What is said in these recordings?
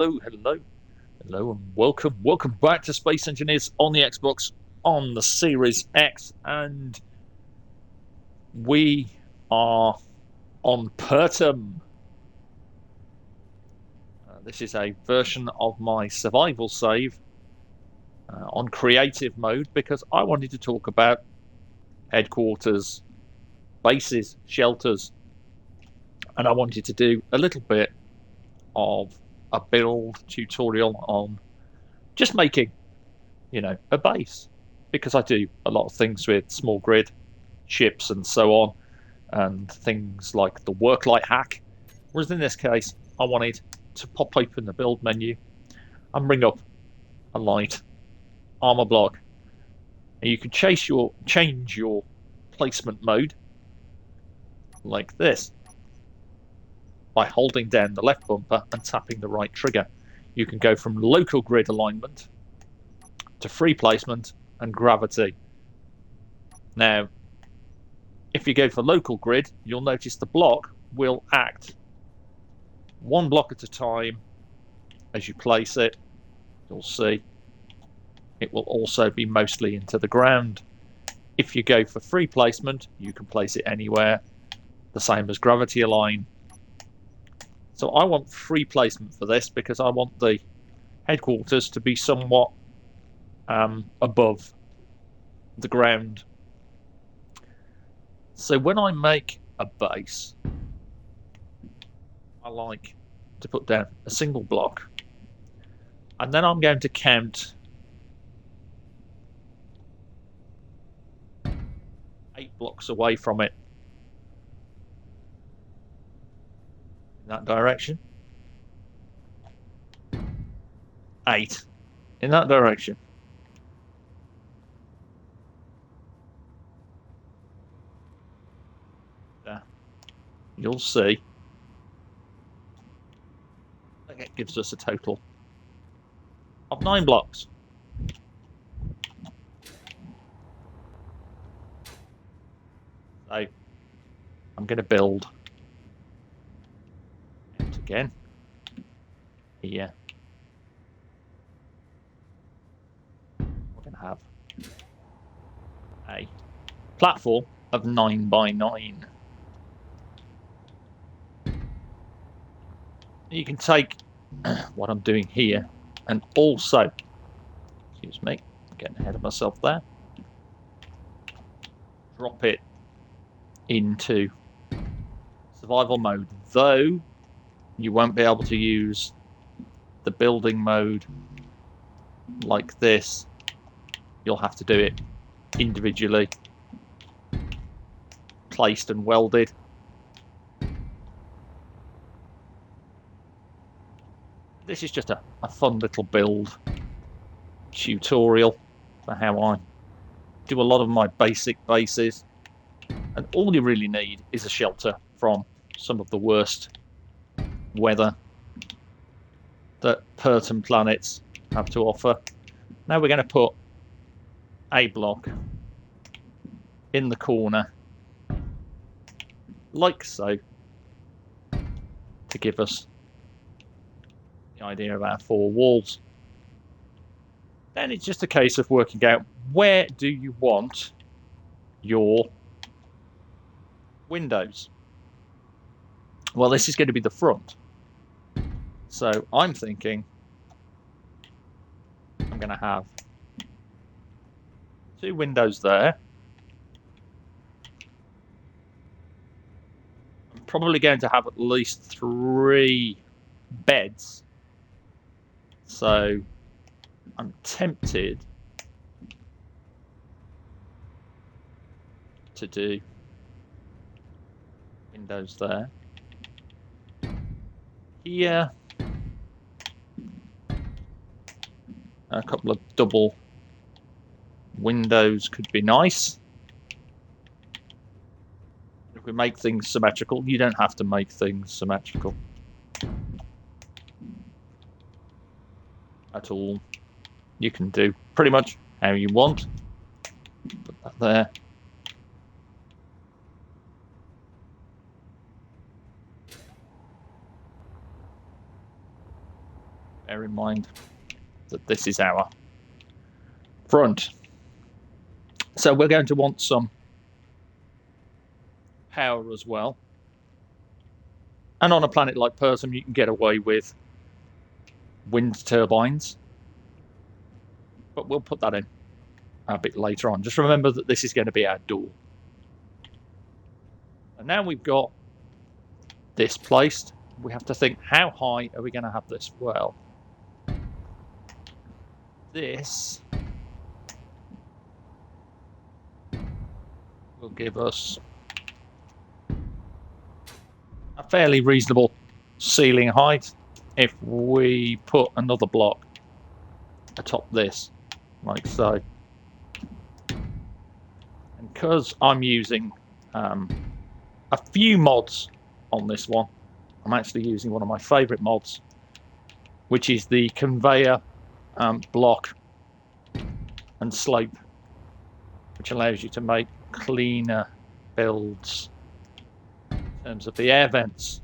Hello, hello, and welcome back to Space Engineers on the Xbox on the Series X, and we are on Pertum. This is a version of my survival save on creative mode because I wanted to talk about headquarters, bases, shelters, and I wanted to do a little bit of a build tutorial on just making a base, because I do a lot of things with small grid, ships, and so on, and things like the work light hack. Whereas in this case, I wanted to pop open the build menu and bring up a light armor block. And you can change your placement mode like this by holding down the left bumper and tapping the right trigger. You can go from local grid alignment to free placement and gravity. Now, if you go for local grid, you'll notice the block will act one block at a time as you place it. You'll see it will also be mostly into the ground. If you go for free placement, you can place it anywhere, the same as gravity align. So I want free placement for this because I want the headquarters to be somewhat above the ground. So when I make a base, I like to put down a single block, and then I'm going to count 8 blocks away from it in that direction, 8 in that direction. You'll see that gives us a total of 9 blocks. So I'm going to build out again here. We're going to have a platform of 9 by 9. You can take what I'm doing here and also, excuse me, getting ahead of myself there, drop it into survival mode, though you won't be able to use the building mode like this. You'll have to do it individually, placed and welded. This is just a fun little build tutorial for how I do a lot of my basic bases. And all you really need is a shelter from some of the worst weather that Pertum planets have to offer. Now we're going to put a block in the corner, like so, to give us the idea of our 4 walls. Then it's just a case of working out where do you want your windows. Well, this is going to be the front, so I'm thinking I'm going to have 2 windows there. I'm probably going to have at least 3 beds, so I'm tempted to do windows there. Here, a couple of double windows could be nice. If we make things symmetrical, you don't have to make things symmetrical at all. You can do pretty much how you want. Put that there. Bear in mind that this is our front. So we're going to want some power as well. And on a planet like Persum, you can get away with wind turbines. But we'll put that in a bit later on. Just remember that this is going to be our door. And now we've got this placed, we have to think, how high are we going to have this? Well, this will give us a fairly reasonable ceiling height if we put another block atop this, like so. And because I'm using a few mods on this one, I'm actually using one of my favourite mods, which is the conveyor block and slope, which allows you to make cleaner builds in terms of the air vents.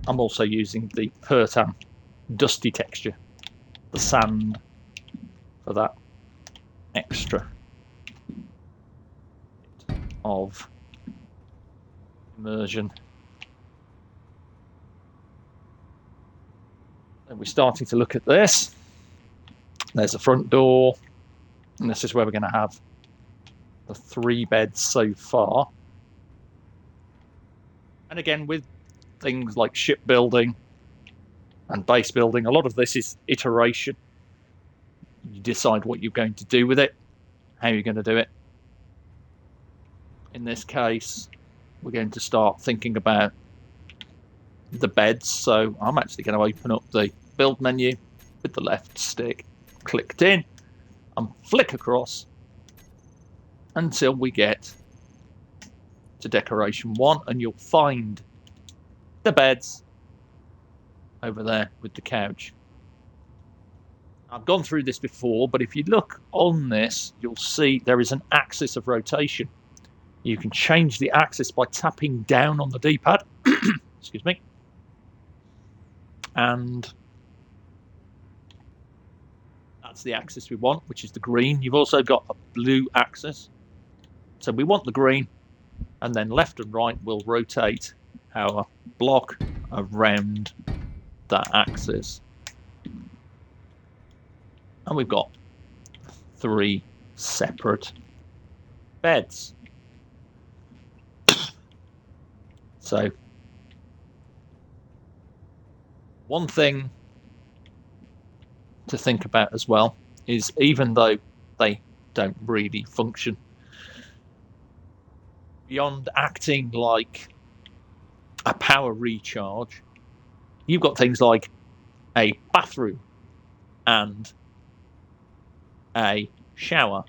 I'm also using the Pertan dusty texture, the sand, for that extra bit of immersion. And we're starting to look at this. There's the front door, and this is where we're going to have the 3 beds so far. And again, with things like shipbuilding and base building, a lot of this is iteration. You decide what you're going to do with it, how you're going to do it. In this case, we're going to start thinking about the beds. So I'm actually going to open up the build menu with the left stick clicked in and flick across until we get to decoration 1, and you'll find the beds over there with the couch. I've gone through this before, but if you look on this, you'll see there is an axis of rotation. You can change the axis by tapping down on the D-pad. Excuse me. And that's the axis we want, which is the green. You've also got a blue axis. So we want the green, and then left and right will rotate our block around that axis. And we've got 3 separate beds. So one thing to think about as well is, even though they don't really function beyond acting like a power recharge, you've got things like a bathroom and a shower.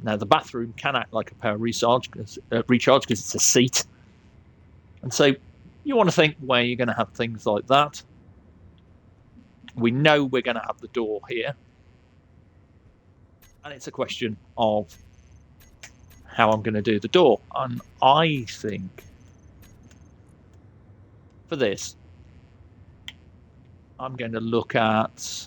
Now, the bathroom can act like a power recharge because it's a seat. And so you want to think where you're going to have things like that. We know we're going to have the door here. And it's a question of how I'm going to do the door. And I think for this, I'm going to look at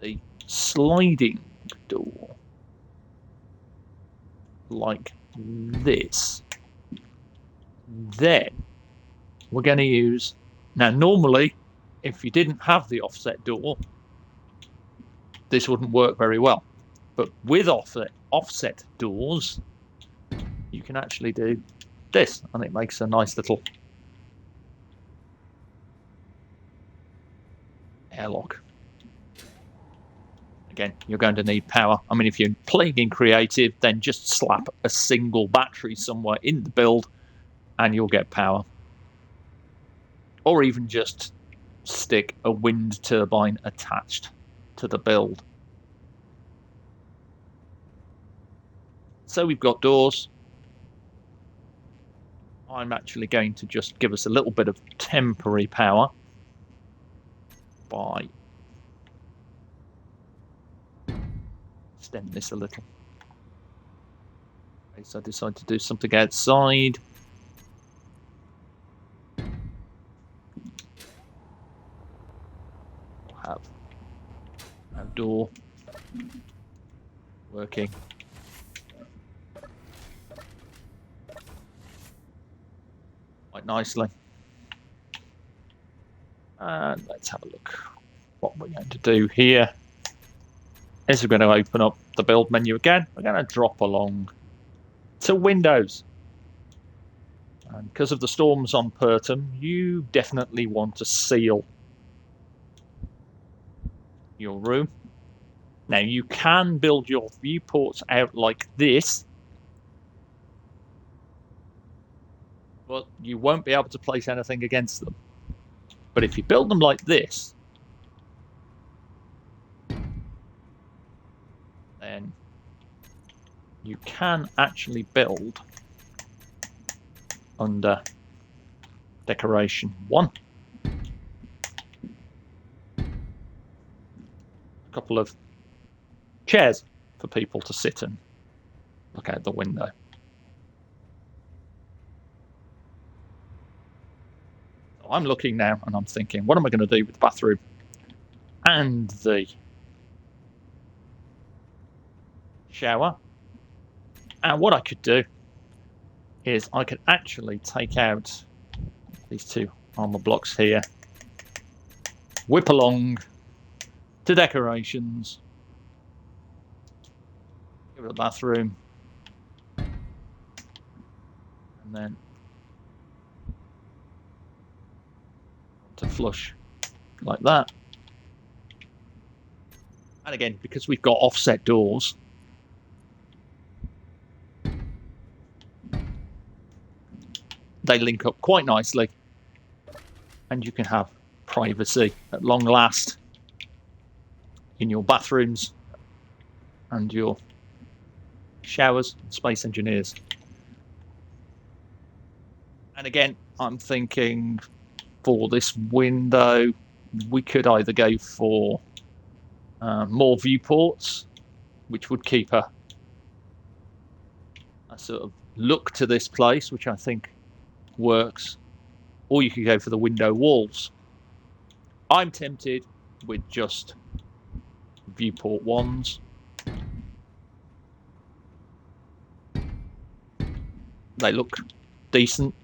the sliding door like this. Then we're going to use, now normally if you didn't have the offset door, this wouldn't work very well, but with offset doors you can actually do this, and it makes a nice little airlock. Again, you're going to need power. I mean, if you're playing in creative, then just slap a single battery somewhere in the build and you'll get power. Or even just stick a wind turbine attached to the build. So we've got doors. I'm actually going to just give us a little bit of temporary power by extend this a little. Okay, so I decided to do something outside. We'll have outdoor working. Quite nicely. And let's have a look. What we're going to do here is we're going to open up the build menu again. We're going to drop along to Windows. And because of the storms on Pertham, you definitely want to seal your room. Now, you can build your viewports out like this, but you won't be able to place anything against them. But if you build them like this, then you can actually build under decoration 1. A couple of chairs for people to sit and look out the window. So I'm looking now and I'm thinking, what am I going to do with the bathroom and the shower? And what I could do is I could actually take out these 2 armor blocks here, whip along to decorations, give it a bathroom, and then to flush like that. And again, because we've got offset doors, they link up quite nicely, and you can have privacy at long last in your bathrooms and your showers, Space Engineers. And again, I'm thinking for this window, we could either go for more viewports, which would keep a sort of look to this place, which I think works, or you could go for the window walls. I'm tempted with just viewport 1s. They look decent.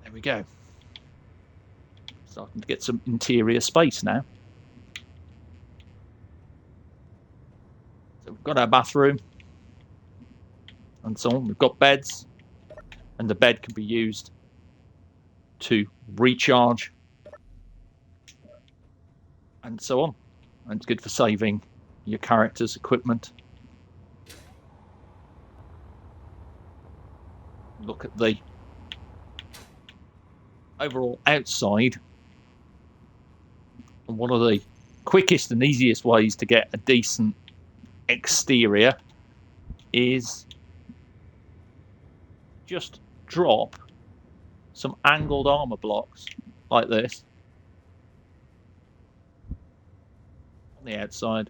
There we go. Starting to get some interior space now. So we've got our bathroom and so on. We've got beds, and the bed can be used to recharge and so on. And it's good for saving your character's equipment. Look at the overall outside. And one of the quickest and easiest ways to get a decent exterior is just drop some angled armor blocks like this on the outside.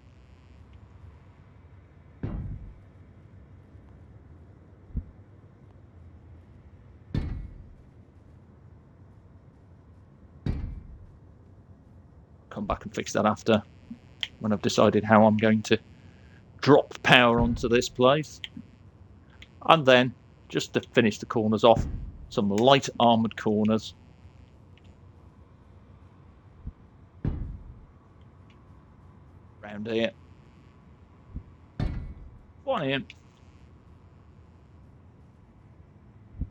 Come back and fix that after, when I've decided how I'm going to drop power onto this place. And then, just to finish the corners off, some light armoured corners. Round here. One here.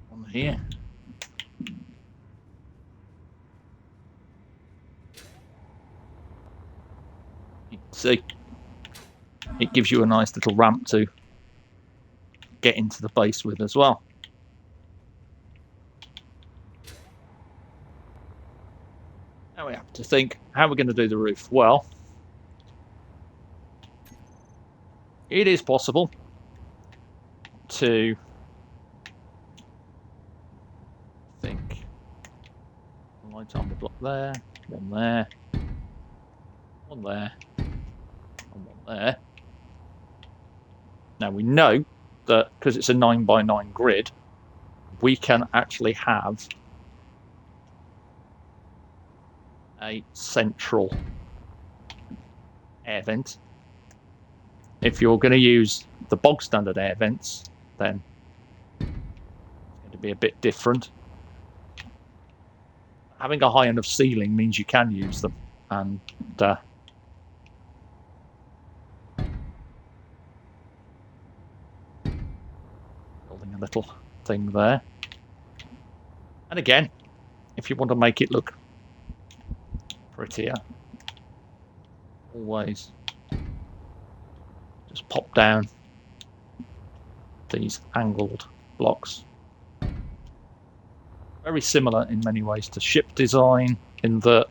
One here. You can see it gives you a nice little ramp to get into the base with as well. Now we have to think how we're going to do the roof. Well, it is possible to Light armor block there, one there, one there, and one there. Now we know that because it's a 9x9 grid, we can actually have a central air vent. If you're going to use the bog standard air vents, then it's going to be a bit different. Having a high enough ceiling means you can use them, and building a little thing there. And again, if you want to make it look prettier, always just pop down these angled blocks. Very similar in many ways to ship design, in that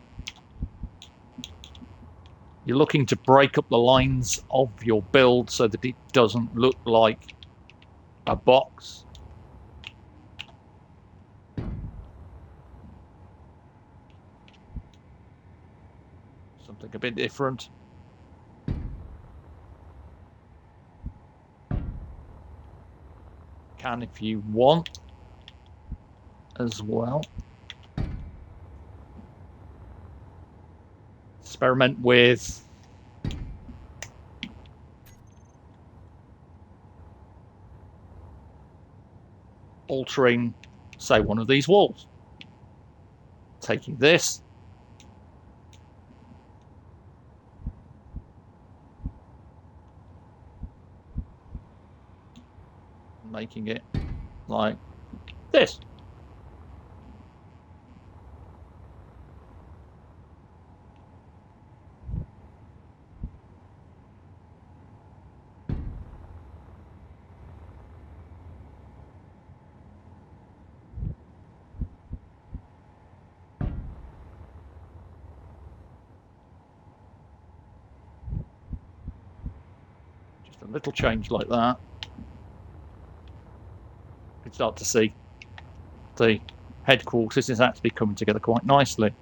you're looking to break up the lines of your build so that it doesn't look like a box. Something a bit different. Can, if you want, as well. Experiment with altering, say, one of these walls. Taking this, making it like this. Just a little change like that. You can start to see the headquarters is actually coming together quite nicely.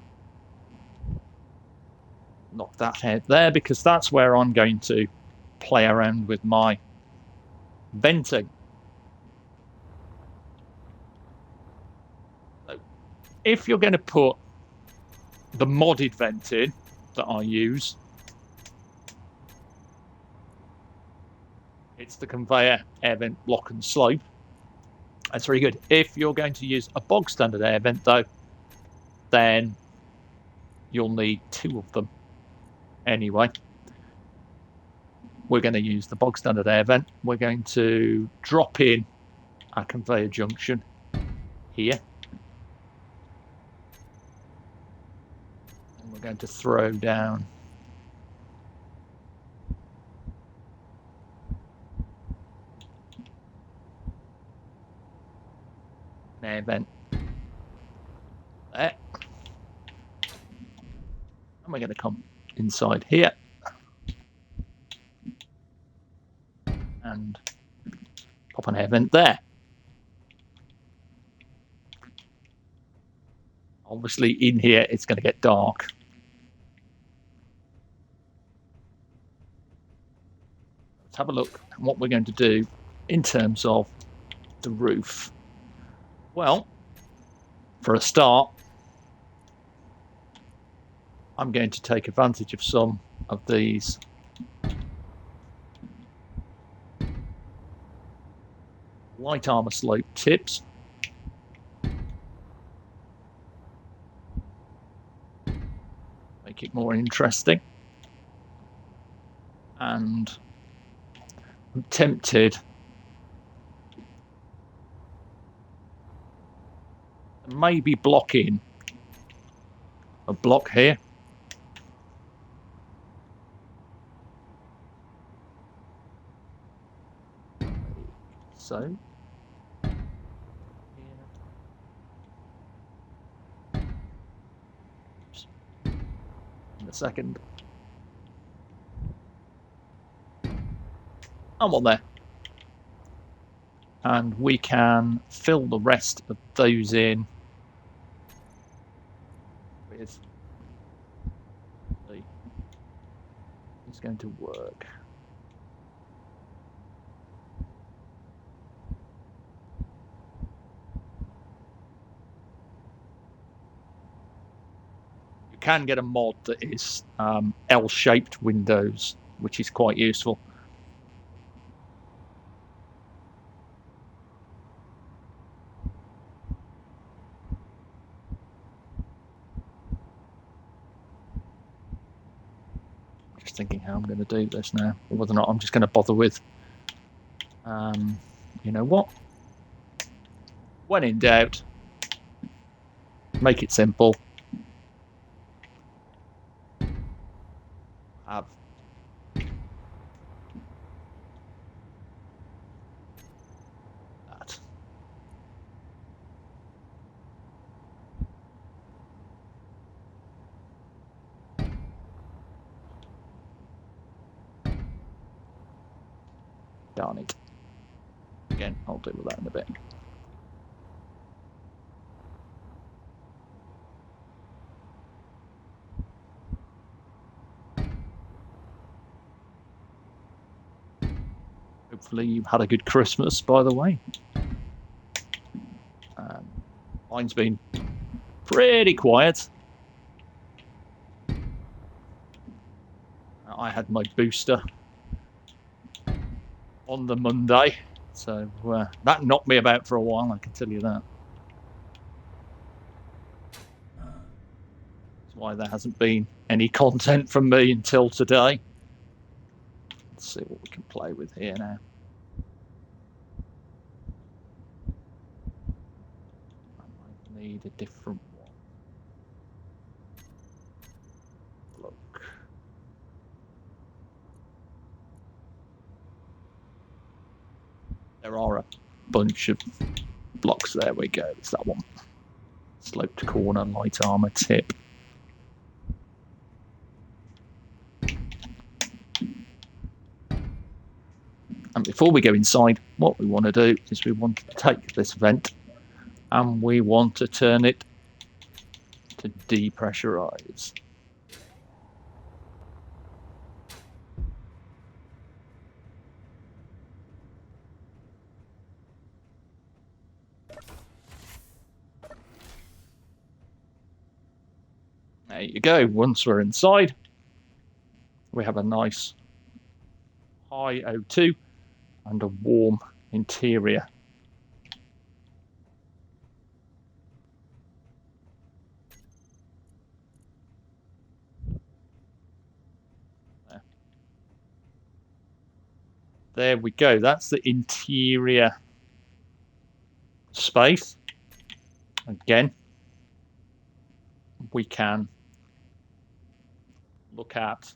Knock that head there, because that's where I'm going to play around with my venting. So if you're going to put the modded vent in that I use, it's the conveyor air vent block and slope. That's very good. If you're going to use a bog standard air vent, though, then you'll need two of them anyway. We're going to use the bog standard air vent. We're going to drop in our conveyor junction here. And we're going to throw down an air vent there. And we're going to come inside here and pop an air vent there. Obviously in here it's going to get dark. Let's have a look at what we're going to do in terms of the roof. Well, for a start, I'm going to take advantage of some of these light armor slope tips. Make it more interesting. And I'm tempted to maybe block in a block here. So, in a second. And one there. And we can fill the rest of those in it is. It's going to work. You can get a mod that is L-shaped windows, which is quite useful. Just thinking how I'm going to do this now, or whether or not I'm just going to bother with, you know what? When in doubt, make it simple. Have that. Darn it. Again, I'll deal with that in a bit. Hopefully you've had a good Christmas, by the way. Mine's been pretty quiet. I had my booster on the Monday, so that knocked me about for a while, I can tell you that. That's why there hasn't been any content from me until today. Let's see what we can play with here now. I might need a different one. Look. There are a bunch of blocks. There we go. It's that one. Sloped corner, light armor tip. And before we go inside, what we want to do is we want to take this vent and we want to turn it to depressurize. There you go. Once we're inside, we have a nice high O2 and a warm interior. There we go. That's the interior space. Again, we can look at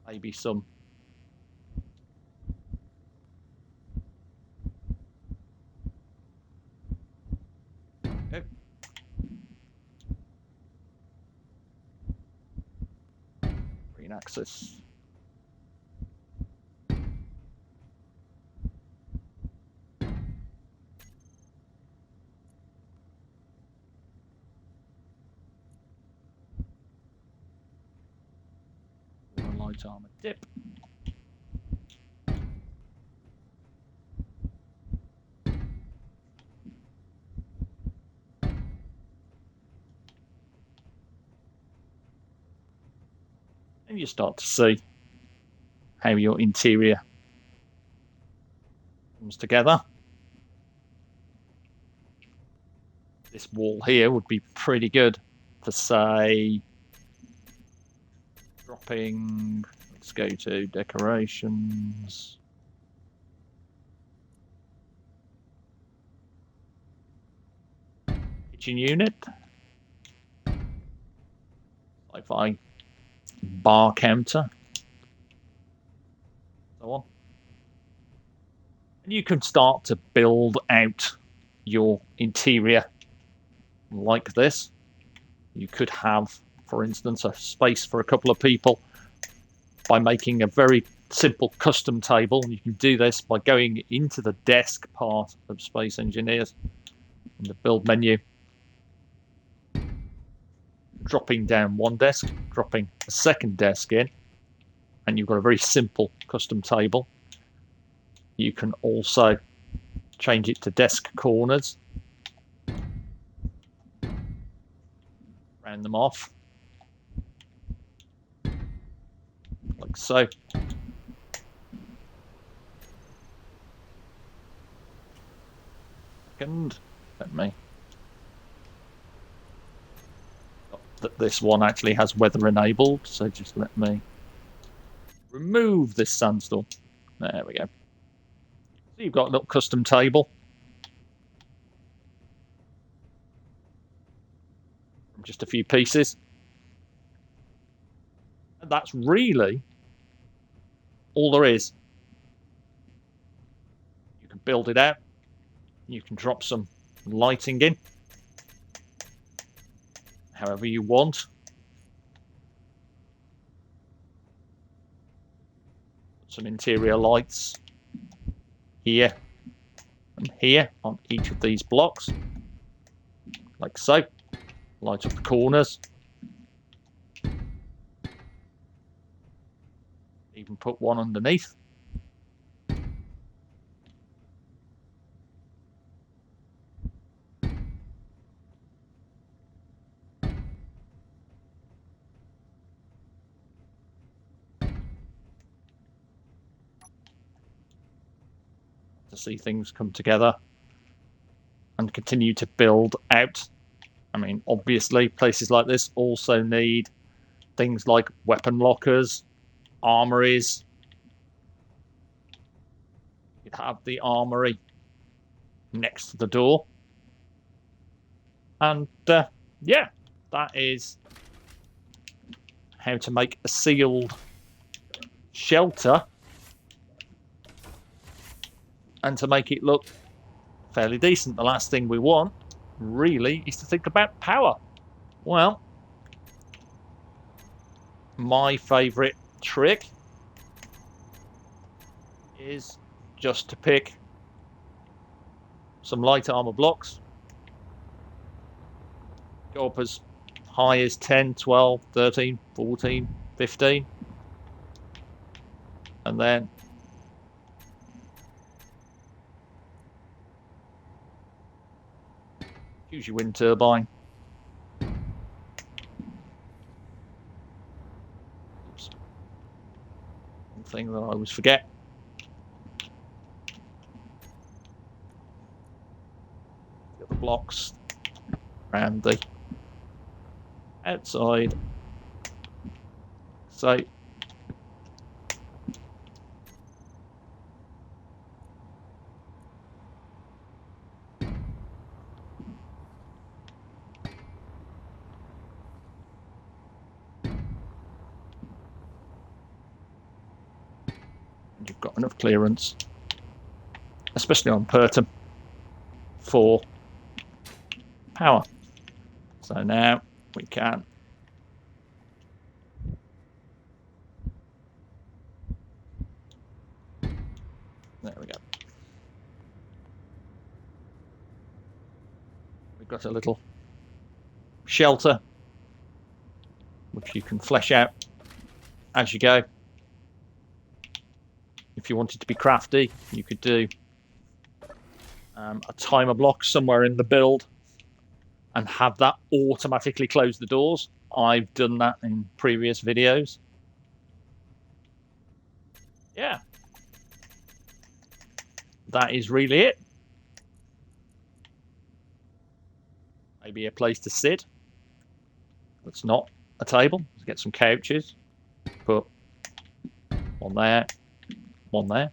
maybe some green axis. Light armor dip. And you start to see how your interior comes together. This wall here would be pretty good for, say, dropping. Let's go to decorations. Kitchen unit. Sci-fi bar counter. So on. And you can start to build out your interior like this. You could have, for instance, a space for a couple of people by making a very simple custom table. You can do this by going into the desk part of Space Engineers in the build menu, dropping down one desk, dropping a second desk in, and you've got a very simple custom table. You can also change it to desk corners, round them off like so. Let me. This one actually has weather enabled, so just let me remove this sandstorm. There we go. So you've got a little custom table from just a few pieces. And that's really all there is. You can build it out. You can drop some lighting in however you want. Some interior lights here and here on each of these blocks, like so. Light up the corners. Even put one underneath. To see things come together and continue to build out. I mean, obviously, places like this also need things like weapon lockers, armories. You'd have the armory next to the door. And yeah, that is how to make a sealed shelter and to make it look fairly decent. The last thing we want really is to think about power. Well, my favourite trick is just to pick some light armor blocks, go up as high as 10, 12, 13, 14, 15, and then use your wind turbine. Oops. One thing that I always forget. Get the blocks around the outside. So you've got enough clearance, especially on Pertum, for power. So now we can there we go. We've got a little shelter which you can flesh out as you go. If you wanted to be crafty, you could do a timer block somewhere in the build and have that automatically close the doors. I've done that in previous videos. Yeah. That is really it. Maybe a place to sit. That's not a table. Let's get some couches. Put one there, one there.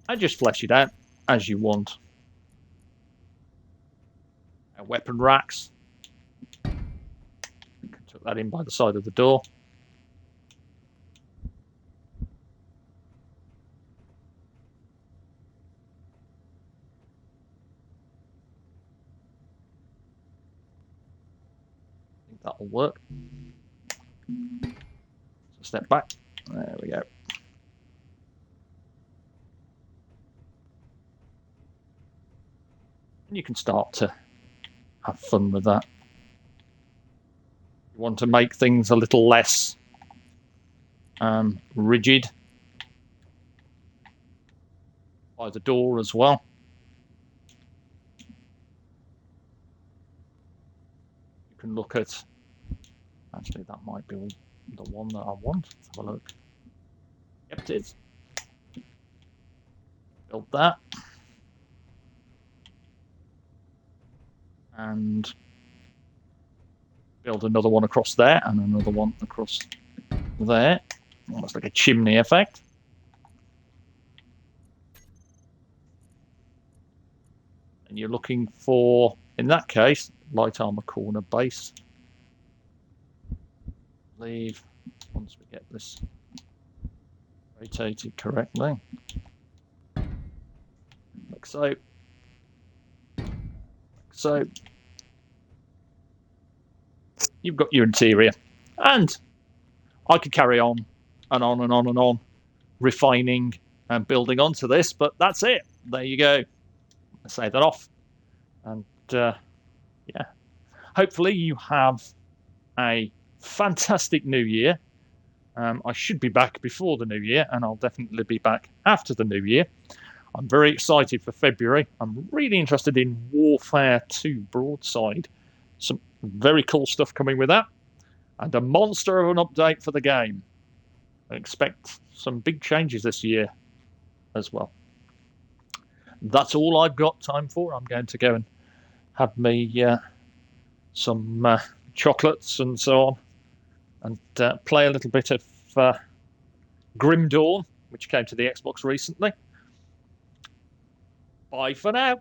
And just flesh it out as you want. Our weapon racks. Tuck that in by the side of the door. I think that'll work. Step back. There we go. And you can start to have fun with that. You want to make things a little less rigid by the door as well. You can look at, actually that might be the one that I want. Let's have a look. Yep, it is. Build that. And build another one across there and another one across there. Almost like a chimney effect. And you're looking for, in that case, light armor corner base. Leave once we get this rotated correctly. Like so. Like so. You've got your interior. And I could carry on and on and on and on, refining and building onto this, but that's it. There you go. I save that off. And yeah, hopefully you have a fantastic new year. I should be back before the new year, and I'll definitely be back after the new year. I'm very excited for February. I'm really interested in Warfare 2 Broadside. Some very cool stuff coming with that. And a monster of an update for the game. I expect some big changes this year as well. That's all I've got time for. I'm going to go and have me some chocolates and so on, and play a little bit of Grim Dawn, which came to the Xbox recently. Bye for now.